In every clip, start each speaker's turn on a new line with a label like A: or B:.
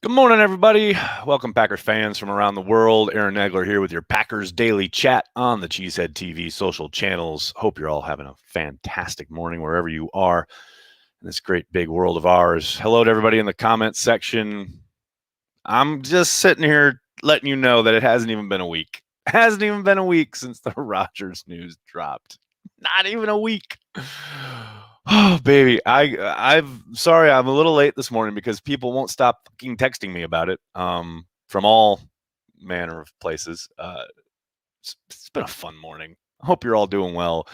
A: Good morning, everybody. Welcome, Packers fans from around the world. Aaron Nagler here with your Packers Daily Chat on the Cheesehead TV social channels. Hope you're all having a fantastic morning wherever you are in this great big world of ours. Hello to everybody in the comments section. I'm just sitting here letting you know that it hasn't even been a week. It hasn't even been a week since the Rodgers news dropped. Not even a week. Oh, baby. I'm sorry I'm a little late this morning because people won't stop fucking texting me about it from all manner of places. It's been a fun morning. I hope you're all doing well.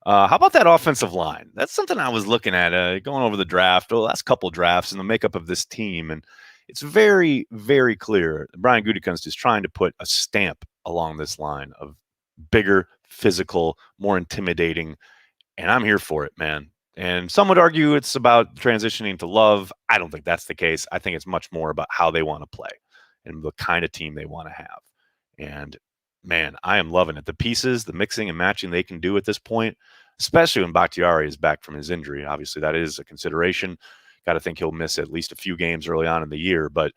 A: How about that offensive line? That's something I was looking at going over the draft, the last couple drafts, and the makeup of this team. And it's very, very clear that Brian Gutekunst is trying to put a stamp along this line of bigger, physical, more intimidating. And I'm here for it, man. And some would argue it's about transitioning to love. I don't think that's the case. I think it's much more about how they want to play and the kind of team they want to have. And man, I am loving it. The pieces, the mixing and matching they can do at this point, especially when Bakhtiari is back from his injury. Obviously, that is a consideration. Got to think he'll miss at least a few games early on in the year. But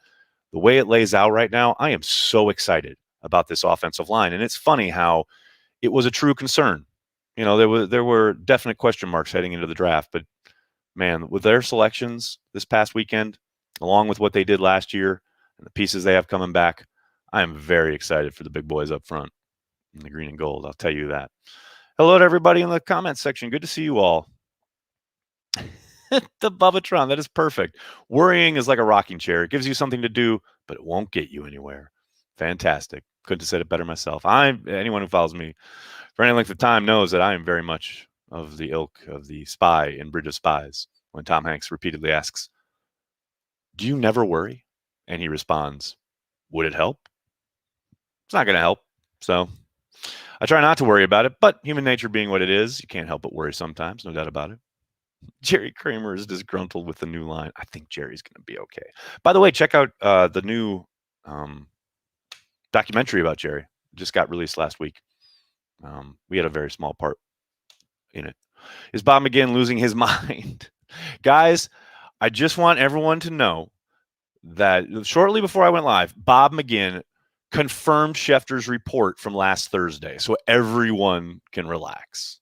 A: the way it lays out right now, I am so excited about this offensive line. And it's funny how it was a true concern. You know, there were definite question marks heading into the draft, but man, with their selections this past weekend, along with what they did last year and the pieces they have coming back, I am very excited for the big boys up front in the green and gold. I'll tell you that. Hello to everybody in the comments section. Good to see you all. The Bubbatron, that is perfect. Worrying is like a rocking chair. It gives you something to do, but it won't get you anywhere. Fantastic. Couldn't have said it better myself. Anyone who follows me for any length of time knows that I am very much of the ilk of the spy in Bridge of Spies when Tom Hanks repeatedly asks, "Do you never worry?" And he responds, "Would it help?" It's not going to help. So I try not to worry about it, but human nature being what it is, you can't help but worry sometimes, no doubt about it. Jerry Kramer is disgruntled with the new line. I think Jerry's going to be okay. By the way, check out the new documentary about Jerry. Just got released last week. We had a very small part in it. Is Bob McGinn losing his mind? Guys, I just want everyone to know that shortly before I went live, Bob McGinn confirmed Schefter's report from last Thursday, so everyone can relax.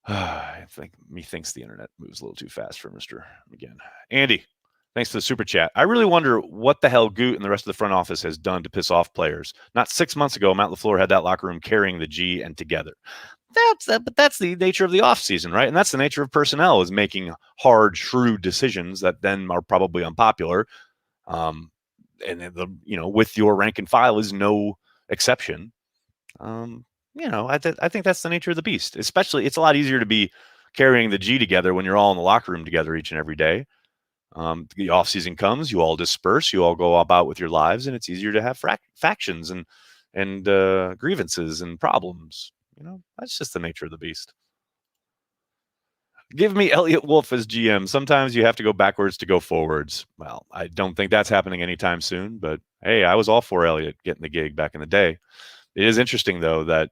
A: I think methinks the internet moves a little too fast for Mr. McGinn. Andy, thanks for the super chat. I really wonder what the hell Goot and the rest of the front office has done to piss off players. Not 6 months ago, Matt LaFleur had that locker room carrying the G and together. But that's the nature of the offseason, right? And that's the nature of personnel, is making hard, shrewd decisions that then are probably unpopular. And with your rank and file is no exception. I think that's the nature of the beast. Especially, it's a lot easier to be carrying the G together when you're all in the locker room together each and every day. The off season comes, you all disperse, you all go about with your lives, and it's easier to have factions and grievances and problems. That's just the nature of the beast. Give me Elliot Wolf as GM. Sometimes you have to go backwards to go forwards. Well, I don't think that's happening anytime soon, but hey, I was all for Elliot getting the gig back in the day. It is interesting, though, that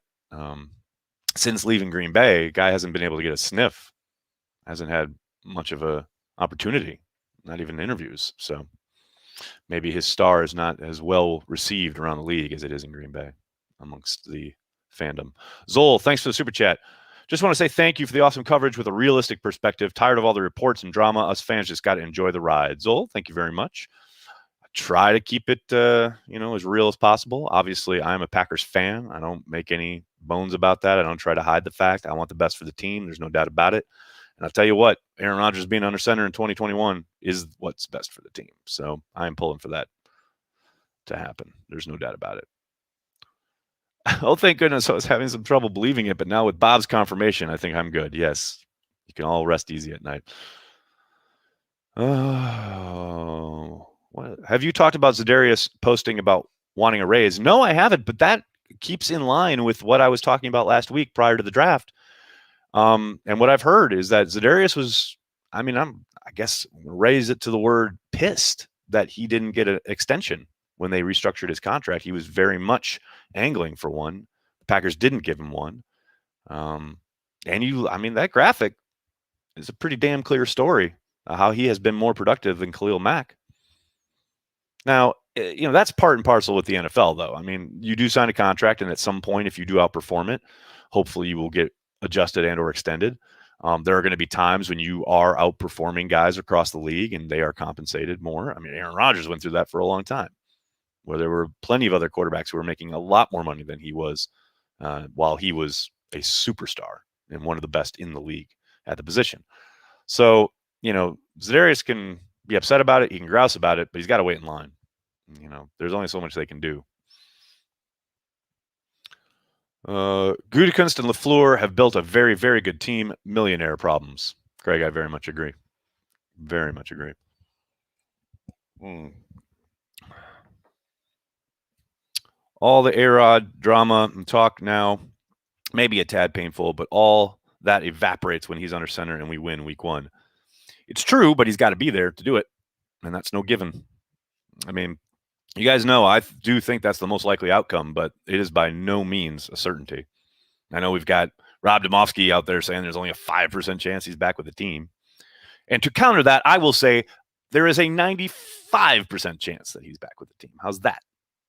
A: since leaving Green Bay, guy hasn't been able to get a sniff, hasn't had much of a opportunity, not even interviews. So maybe his star is not as well received around the league as it is in Green Bay amongst the fandom. Zol, thanks for the super chat. Just want to say thank you for the awesome coverage with a realistic perspective. Tired of all the reports and drama. Us fans just got to enjoy the ride. Zol, thank you very much. I try to keep it, as real as possible. Obviously, I'm a Packers fan. I don't make any bones about that. I don't try to hide the fact. I want the best for the team. There's no doubt about it. And I'll tell you what, Aaron Rodgers being under center in 2021 is what's best for the team. So I'm pulling for that to happen. There's no doubt about it. Oh, thank goodness. I was having some trouble believing it, but now with Bob's confirmation, I think I'm good. Yes. You can all rest easy at night. Oh, what? Have you talked about Za'Darius posting about wanting a raise? No, I haven't, but that keeps in line with what I was talking about last week prior to the draft. And what I've heard is that Za'Darius was, I guess, raise it to the word pissed that he didn't get an extension when they restructured his contract. He was very much angling for one. The Packers didn't give him one. That graphic is a pretty damn clear story how he has been more productive than Khalil Mack. Now, that's part and parcel with the NFL, though. I mean, you do sign a contract, and at some point, if you do outperform it, hopefully you will get adjusted and or extended. There are going to be times when you are outperforming guys across the league, and they are compensated more. I mean, Aaron Rodgers went through that for a long time, where there were plenty of other quarterbacks who were making a lot more money than he was while he was a superstar and one of the best in the league at the position. So, Za'Darius can be upset about it. He can grouse about it, but he's got to wait in line. There's only so much they can do. Gutekunst and LaFleur have built a very, very good team. Millionaire problems. Greg, I very much agree. Very much agree. All the A-Rod drama and talk now, maybe a tad painful, but all that evaporates when he's under center and we win week 1. It's true, but he's got to be there to do it, and that's no given. I mean, you guys know I do think that's the most likely outcome, but it is by no means a certainty. I know we've got Rob Domofsky out there saying there's only a 5% chance he's back with the team. And to counter that, I will say there is a 95% chance that he's back with the team. How's that?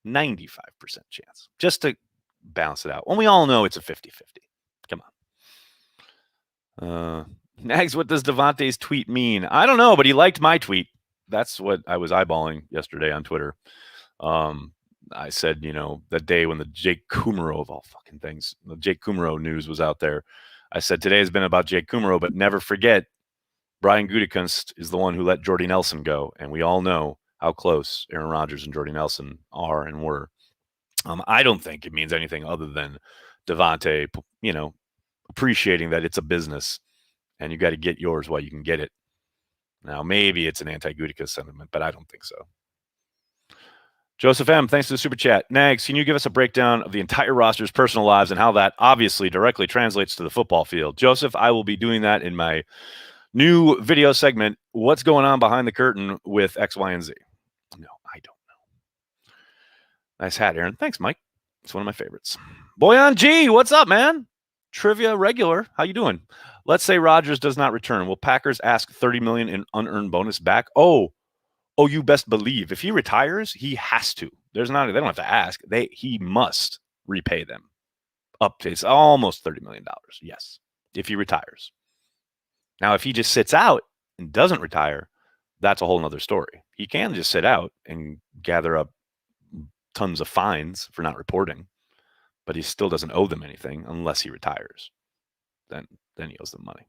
A: 95% chance. Just to balance it out. And we all know it's a 50-50. Come on. Nags, what does Davante's tweet mean? I don't know, but he liked my tweet. That's what I was eyeballing yesterday on Twitter. I said, that day when the Jake Kumerow of all fucking things, the Jake Kumerow news was out there. I said, today has been about Jake Kumerow, but never forget Brian Gutekunst is the one who let Jordy Nelson go. And we all know how close Aaron Rodgers and Jordy Nelson are and were. I don't think it means anything other than Davante, appreciating that it's a business and you got to get yours while you can get it. Now, maybe it's an anti-Gutekunst sentiment, but I don't think so. Joseph M., thanks for the super chat. Nags, can you give us a breakdown of the entire roster's personal lives and how that obviously directly translates to the football field? Joseph, I will be doing that in my new video segment, What's Going On Behind the Curtain with X, Y, and Z. No, I don't know. Nice hat, Aaron. Thanks, Mike. It's one of my favorites. Boyan G, what's up, man? Trivia regular. How you doing? Let's say Rodgers does not return. Will Packers ask $30 million in unearned bonus back? Oh, you best believe. If he retires, he has to. They don't have to ask. He must repay them. Up to it's almost $30 million. Yes, if he retires. Now, if he just sits out and doesn't retire, that's a whole nother story. He can just sit out and gather up tons of fines for not reporting, but he still doesn't owe them anything unless he retires. Then he owes them money.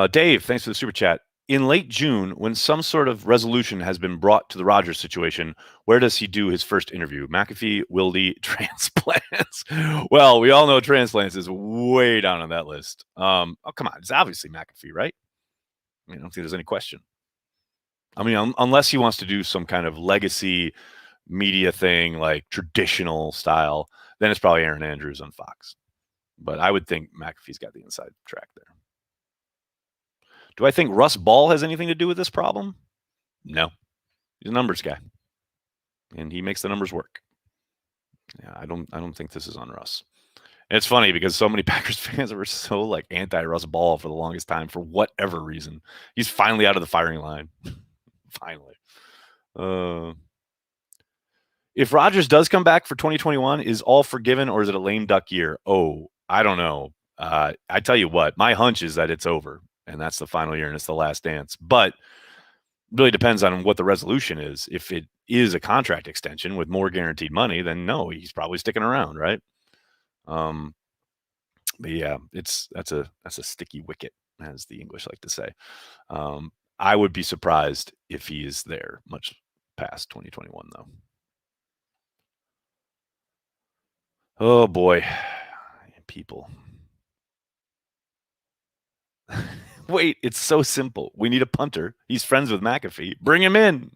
A: Dave, thanks for the super chat. In late June, when some sort of resolution has been brought to the Rodgers situation, where does he do his first interview? McAfee, Wildy, transplants. Well, we all know transplants is way down on that list. Come on. It's obviously McAfee, right? I don't think there's any question. I mean, unless he wants to do some kind of legacy media thing, like traditional style, then it's probably Aaron Andrews on Fox. But I would think McAfee's got the inside track there. Do I think Russ Ball has anything to do with this problem? No. He's a numbers guy. And he makes the numbers work. Yeah, I don't think this is on Russ. And it's funny because so many Packers fans were so anti-Russ Ball for the longest time for whatever reason. He's finally out of the firing line. Finally. If Rodgers does come back for 2021, is all forgiven or is it a lame duck year? Oh, I don't know. I tell you what, my hunch is that it's over. And that's the final year and it's the last dance. But it really depends on what the resolution is. If it is a contract extension with more guaranteed money, then no, he's probably sticking around, right? But yeah, that's a sticky wicket, as the English like to say. I would be surprised if he is there much past 2021, though. Oh boy, people. Wait, it's so simple. We need a punter. He's friends with McAfee. Bring him in.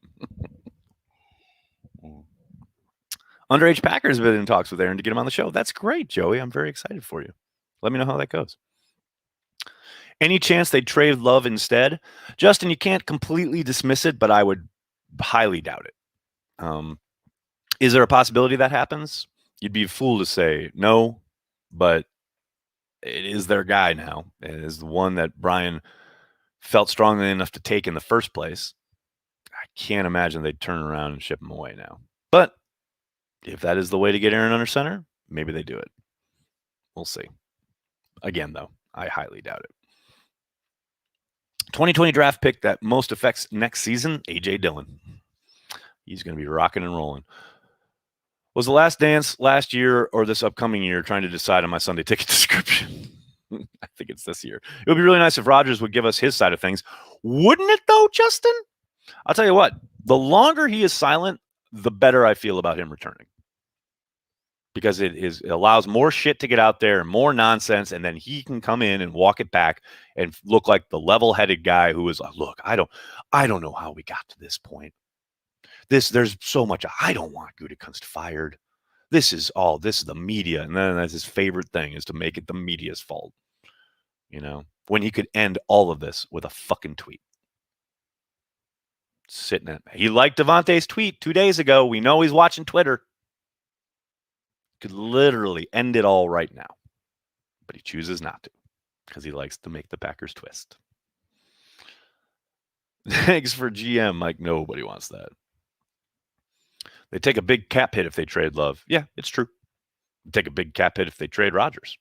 A: Underage Packers have been in talks with Aaron to get him on the show. That's great, Joey. I'm very excited for you. Let me know how that goes. Any chance they'd trade Love instead? Justin, you can't completely dismiss it, but I would highly doubt it. Is there a possibility that happens? You'd be a fool to say no, but it is their guy now. It is the one that Brian felt strongly enough to take in the first place. can't imagine they'd turn around and ship him away now. But if that is the way to get Aaron under center, maybe they do it. We'll see. Again, though, I highly doubt it. 2020 draft pick that most affects next season, A.J. Dillon. He's going to be rocking and rolling. Was The Last Dance last year or this upcoming year trying to decide on my Sunday ticket description? I think it's this year. It would be really nice if Rodgers would give us his side of things. Wouldn't it, though, Justin? I'll tell you what. The longer he is silent, the better I feel about him returning. Because it allows more shit to get out there and more nonsense, and then he can come in and walk it back and look like the level-headed guy who is like, look, I don't know how we got to this point. There's so much. I don't want Gutekunst fired. This is the media, and then that's his favorite thing is to make it the media's fault. You know, when he could end all of this with a fucking tweet. Sitting at he liked Davante's tweet 2 days ago. We know he's watching Twitter. Could literally end it all right now, but he chooses not to because he likes to make the Packers twist. Thanks for GM, Mike. Nobody wants that. They take a big cap hit if they trade Love. Yeah, it's true. They take a big cap hit if they trade Rodgers.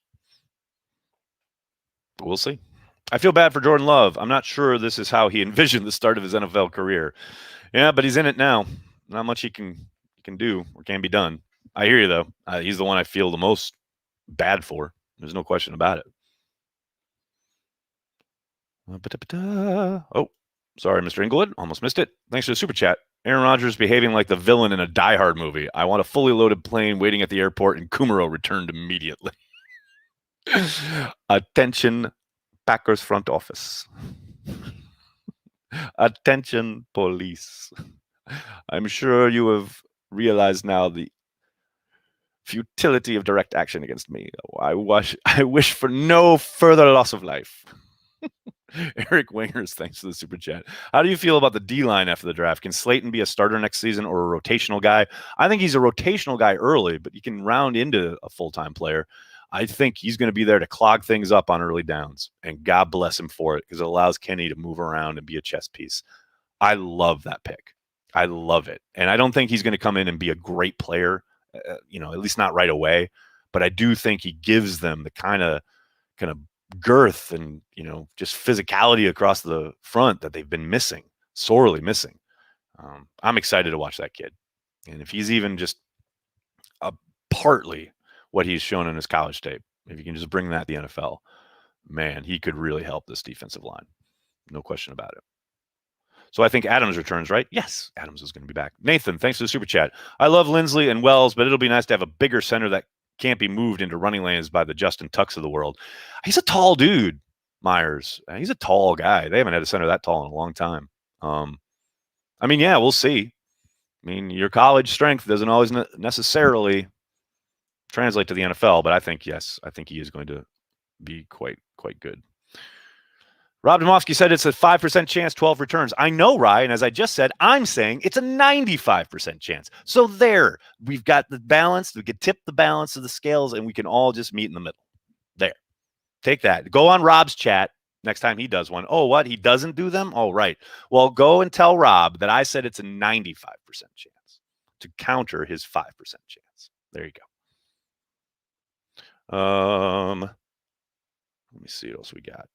A: But we'll see. I feel bad for Jordan Love. I'm not sure this is how he envisioned the start of his NFL career. Yeah, but he's in it now. Not much he can do or can be done. I hear you, though. He's the one I feel the most bad for. There's no question about it. Oh, sorry, Mr. Inglewood. Almost missed it. Thanks for the super chat. Aaron Rodgers behaving like the villain in a Die Hard movie. I want a fully loaded plane waiting at the airport and Kumaro returned immediately. Attention, Packers front office. Attention, police. I'm sure you have realized now the futility of direct action against me. I wish for no further loss of life. Eric Wingers, thanks for the super chat. How do you feel about the D-line after the draft? Can Slayton be a starter next season or a rotational guy? I think he's a rotational guy early, but you can round into a full-time player. I think he's going to be there to clog things up on early downs, and God bless him for it because it allows Kenny to move around and be a chess piece. I love that pick. I love it. And I don't think he's going to come in and be a great player, at least not right away. But I do think he gives them the kind of girth and, just physicality across the front that they've been missing, sorely missing. I'm excited to watch that kid. And if he's even just partly what he's shown in his college tape, if you can just bring that to the NFL, man, he could really help this defensive line. No question about it. So I think Adams returns, right? Yes, Adams is going to be back. Nathan, thanks for the super chat. I love Lindsley and Wells, but it'll be nice to have a bigger center that can't be moved into running lanes by the Justin Tucks of the world. He's a tall dude, Myers. He's a tall guy. They haven't had a center that tall in a long time. Yeah, we'll see. Your college strength doesn't always necessarily translate to the NFL, but I think he is going to be quite good. Rob Domofsky said it's a 5% chance, 12 returns. I know, Ryan. As I just said, I'm saying it's a 95% chance. So there, we've got the balance. We could tip the balance of the scales, and we can all just meet in the middle. There. Take that. Go on Rob's chat next time he does one. Oh, what? He doesn't do them? Oh, right. Well, go and tell Rob that I said it's a 95% chance to counter his 5% chance. There you go. Let me see what else we got.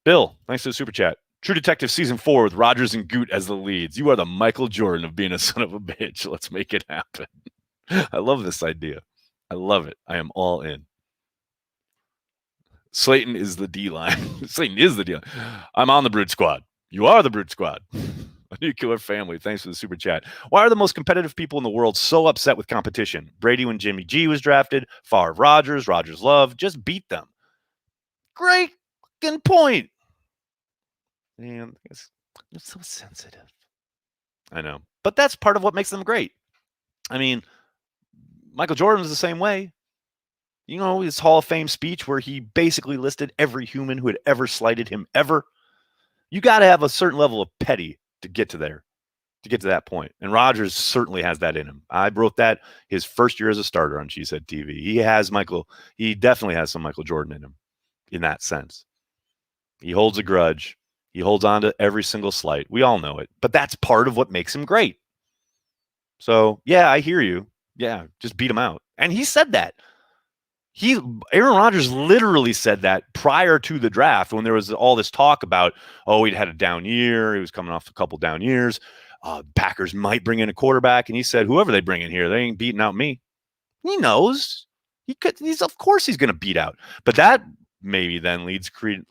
A: Bill, thanks for the super chat. True Detective Season 4 with Rodgers and Goot as the leads. You are the Michael Jordan of being a son of a bitch. Let's make it happen. I love this idea. I love it. I am all in. Slayton is the D-line. Slayton is the D-line. I'm on the Brood Squad. You are the Brood Squad. A nuclear family. Thanks for the super chat. Why are the most competitive people in the world so upset with competition? Brady when Jimmy G was drafted. Favre Rodgers. Rodgers Love. Just beat them. Great fucking point. Man, it's so sensitive. I know. But that's part of what makes them great. Michael Jordan was the same way. His Hall of Fame speech where he basically listed every human who had ever slighted him ever. You got to have a certain level of petty to get to that point. And Rodgers certainly has that in him. I wrote that his first year as a starter on Cheesehead TV. He definitely has some Michael Jordan in him in that sense. He holds a grudge. He holds on to every single slight. We all know it, but that's part of what makes him great. So, yeah, I hear you. Yeah, just beat him out. And he said that. Aaron Rodgers literally said that prior to the draft when there was all this talk about, he'd had a down year. He was coming off a couple down years. Packers might bring in a quarterback. And he said, whoever they bring in here, they ain't beating out me. He knows. Of course he's going to beat out. But that maybe then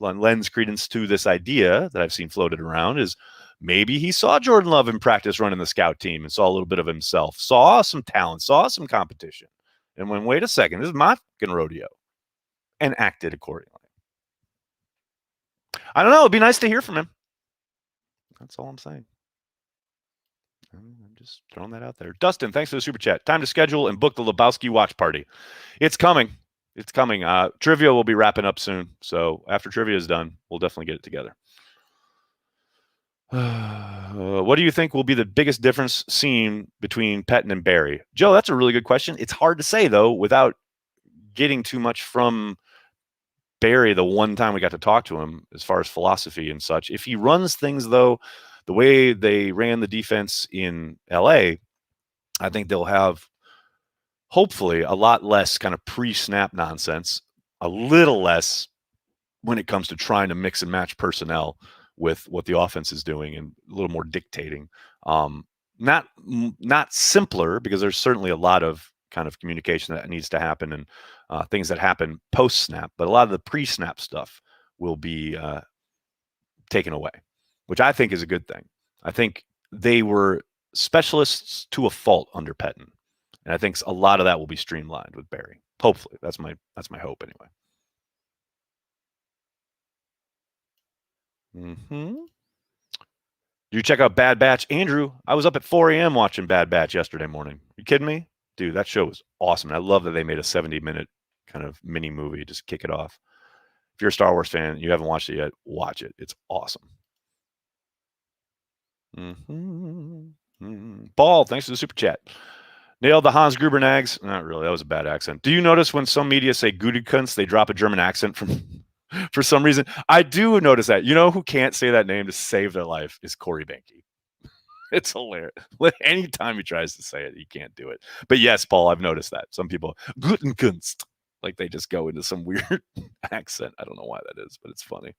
A: lends credence to this idea that I've seen floated around is maybe he saw Jordan Love in practice running the scout team and saw a little bit of himself, saw some talent, saw some competition, and went, wait a second, this is my fucking rodeo, and acted accordingly. I don't know. It'd be nice to hear from him. That's all I'm saying. I'm just throwing that out there. Dustin, thanks for the super chat. Time to schedule and book the Lebowski watch party. It's coming. It's coming. Trivia will be wrapping up soon. So after trivia is done, we'll definitely get it together. What do you think will be the biggest difference seen between Pettine and Barry? Joe, that's a really good question. It's hard to say, though, without getting too much from Barry the one time we got to talk to him as far as philosophy and such. If he runs things, though, the way they ran the defense in LA, I think they'll have hopefully a lot less kind of pre-snap nonsense, a little less when it comes to trying to mix and match personnel with what the offense is doing and a little more dictating. Not simpler, because there's certainly a lot of kind of communication that needs to happen and things that happen post-snap, but a lot of the pre-snap stuff will be taken away, which I think is a good thing. I think they were specialists to a fault under Pettine, and I think a lot of that will be streamlined with Barry. Hopefully, that's my hope anyway. You check out Bad Batch, Andrew. I was up at 4 a.m. watching Bad Batch yesterday morning. You kidding me, dude? That show was awesome. I love that they made a 70-minute kind of mini movie. Just kick it off. If you're a Star Wars fan and you haven't watched it yet, watch it. It's awesome. Ball, thanks for the super chat. Nailed the Hans Gruber nags. Not really. That was a bad accent. Do you notice when some media say Gutekunst, they drop a German accent for some reason? I do notice that. You know who can't say that name to save their life is Corey Banke. It's hilarious. Anytime he tries to say it, he can't do it. But yes, Paul, I've noticed that. Some people, Gutekunst, like they just go into some weird accent. I don't know why that is, but it's funny.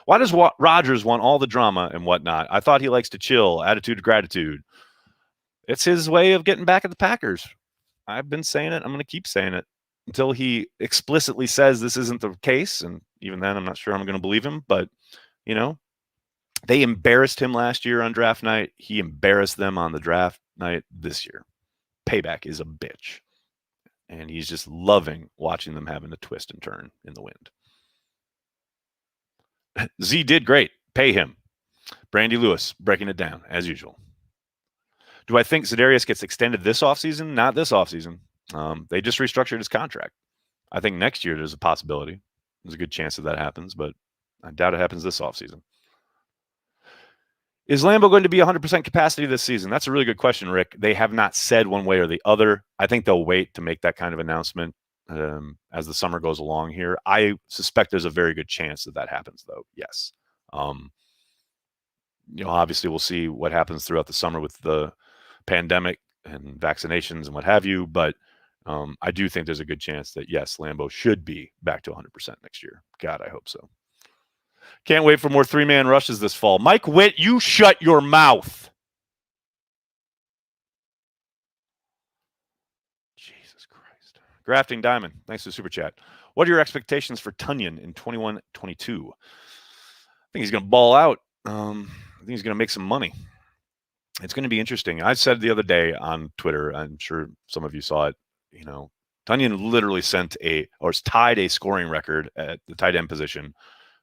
A: Why does Rodgers want all the drama and whatnot? I thought he likes to chill, attitude of gratitude. It's his way of getting back at the Packers. I've been saying it. I'm going to keep saying it until he explicitly says this isn't the case. And even then, I'm not sure I'm going to believe him. But, you know, they embarrassed him last year on draft night. He embarrassed them on the draft night this year. Payback is a bitch. And he's just loving watching them having a twist and turn in the wind. Z did great. Pay him. Brandy Lewis breaking it down as usual. Do I think Za'Darius gets extended this offseason? Not this offseason. They just restructured his contract. I think next year there's a possibility. There's a good chance that happens, but I doubt it happens this offseason. Is Lambeau going to be 100% capacity this season? That's a really good question, Rick. They have not said one way or the other. I think they'll wait to make that kind of announcement as the summer goes along here. I suspect there's a very good chance that happens, though. Yes. Obviously we'll see what happens throughout the summer with the pandemic and vaccinations and what have you. But I do think there's a good chance that, yes, Lambeau should be back to 100% next year. God, I hope so. Can't wait for more three-man rushes this fall. Mike Witt, you shut your mouth. Jesus Christ. Grafting Diamond, thanks for the super chat. What are your expectations for Tonyan in 21-22? I think he's going to ball out. I think he's going to make some money. It's going to be interesting. I said the other day on Twitter, I'm sure some of you saw it, Tonyan literally tied a scoring record at the tight end position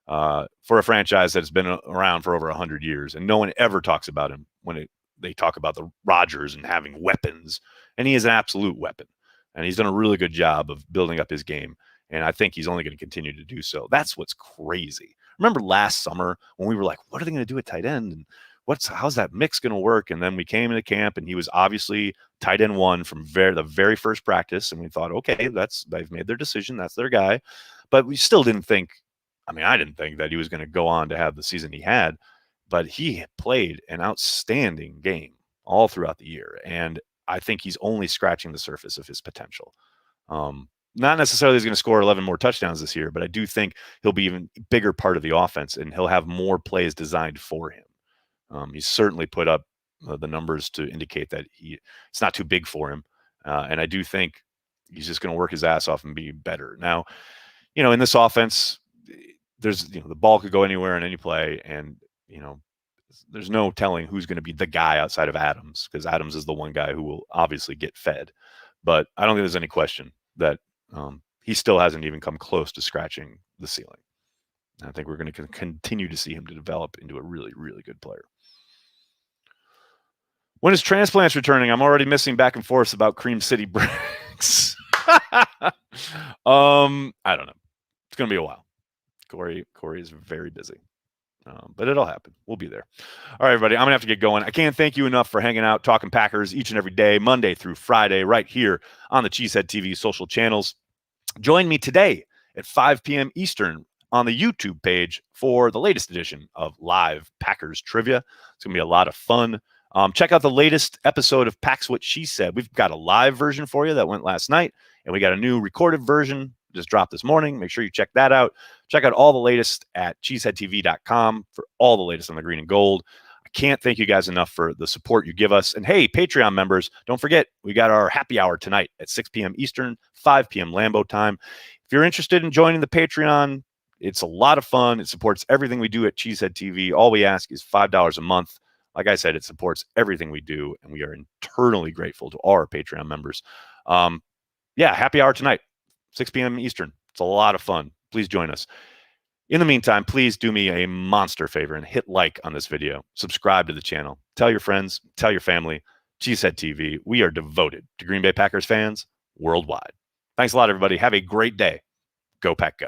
A: for a franchise that's been around for over 100 years, and no one ever talks about him when they talk about the Rodgers and having weapons, and he is an absolute weapon, and he's done a really good job of building up his game, and I think he's only going to continue to do so. That's what's crazy. Remember last summer when we were like, what are they going to do at tight end? And how's that mix going to work? And then we came into camp, and he was obviously tight end one from the very first practice, and we thought, okay, they've made their decision, that's their guy. But we still didn't think. I mean, I didn't think that he was going to go on to have the season he had, but he played an outstanding game all throughout the year, and I think he's only scratching the surface of his potential. Not necessarily he's going to score 11 more touchdowns this year, but I do think he'll be even bigger part of the offense, and he'll have more plays designed for him. He's certainly put up the numbers to indicate that it's not too big for him, and I do think he's just going to work his ass off and be better. Now, in this offense, there's the ball could go anywhere in any play, and there's no telling who's going to be the guy outside of Adams, because Adams is the one guy who will obviously get fed. But I don't think there's any question that he still hasn't even come close to scratching the ceiling. I think we're going to continue to see him to develop into a really, really good player. When is transplants returning? I'm already missing back and forth about Cream City Bricks. I don't know. It's going to be a while. Corey is very busy. But it'll happen. We'll be there. All right, everybody. I'm going to have to get going. I can't thank you enough for hanging out, talking Packers each and every day, Monday through Friday, right here on the Cheesehead TV social channels. Join me today at 5 p.m. Eastern on the YouTube page for the latest edition of Live Packers Trivia. It's going to be a lot of fun. Check out the latest episode of Pack's What She Said. We've got a live version for you that went last night, and we got a new recorded version just dropped this morning. Make sure you check that out. Check out all the latest at cheeseheadtv.com for all the latest on the green and gold. I can't thank you guys enough for the support you give us. And hey, Patreon members, don't forget, we got our happy hour tonight at 6 p.m. Eastern, 5 p.m. Lambeau time. If you're interested in joining the Patreon, it's a lot of fun. It supports everything we do at Cheesehead TV. All we ask is $5 a month. Like I said, it supports everything we do, and we are eternally grateful to all our Patreon members. Happy hour tonight. 6 p.m. Eastern. It's a lot of fun. Please join us. In the meantime, please do me a monster favor and hit like on this video. Subscribe to the channel. Tell your friends. Tell your family. Cheesehead TV. We are devoted to Green Bay Packers fans worldwide. Thanks a lot, everybody. Have a great day. Go Pack Go.